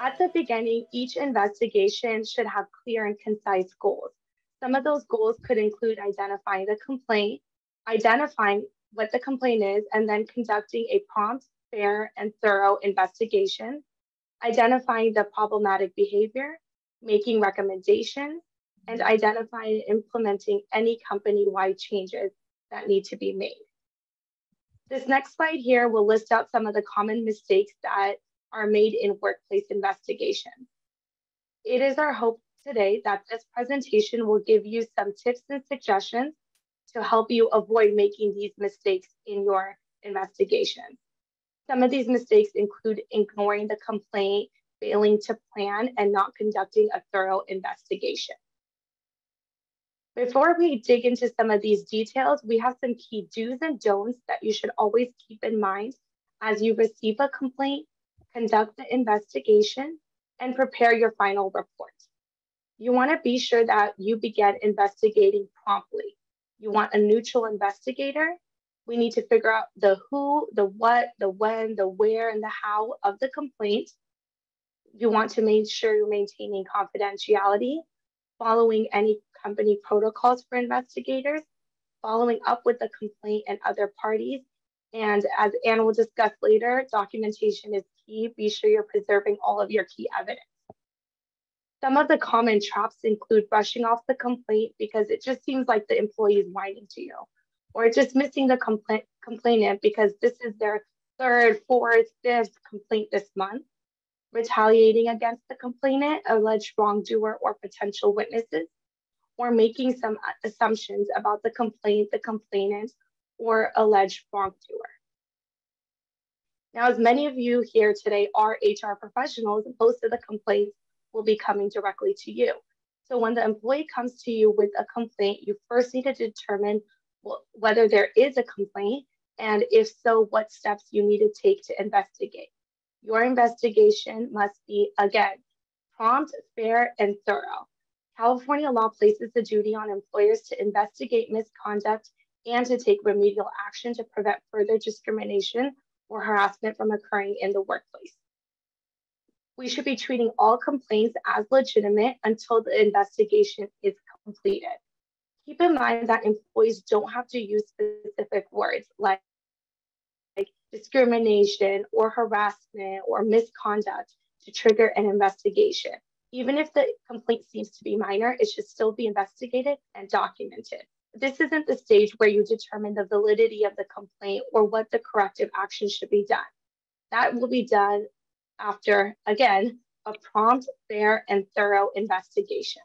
At the beginning, each investigation should have clear and concise goals. Some of those goals could include identifying the complaint, identifying what the complaint is, and then conducting a prompt, fair, and thorough investigation, identifying the problematic behavior, making recommendations, and identifying and implementing any company-wide changes that need to be made. This next slide here will list out some of the common mistakes that are made in workplace investigations. It is our hope today that this presentation will give you some tips and suggestions to help you avoid making these mistakes in your investigation. Some of these mistakes include ignoring the complaint, failing to plan, and not conducting a thorough investigation. Before we dig into some of these details, we have some key do's and don'ts that you should always keep in mind as you receive a complaint, conduct the investigation, and prepare your final report. You want to be sure that you begin investigating promptly. You want a neutral investigator. We need to figure out the who, the what, the when, the where, and the how of the complaint. You want to make sure you're maintaining confidentiality, following any company protocols for investigators, following up with the complaint and other parties. And as Anna will discuss later, documentation is key. Be sure you're preserving all of your key evidence. Some of the common traps include brushing off the complaint because it just seems like the employee is whining to you, or dismissing the complainant because this is their third, fourth, fifth complaint this month, retaliating against the complainant, alleged wrongdoer, or potential witnesses, or making some assumptions about the complaint, the complainant, or alleged wrongdoer. Now, as many of you here today are HR professionals, most of the complaints will be coming directly to you. So when the employee comes to you with a complaint, you first need to determine whether there is a complaint, and if so, what steps you need to take to investigate. Your investigation must be, again, prompt, fair, and thorough. California law places the duty on employers to investigate misconduct and to take remedial action to prevent further discrimination or harassment from occurring in the workplace. We should be treating all complaints as legitimate until the investigation is completed. Keep in mind that employees don't have to use specific words like discrimination or harassment or misconduct to trigger an investigation. Even if the complaint seems to be minor, it should still be investigated and documented. This isn't the stage where you determine the validity of the complaint or what the corrective action should be done. That will be done after, again, a prompt, fair, and thorough investigation.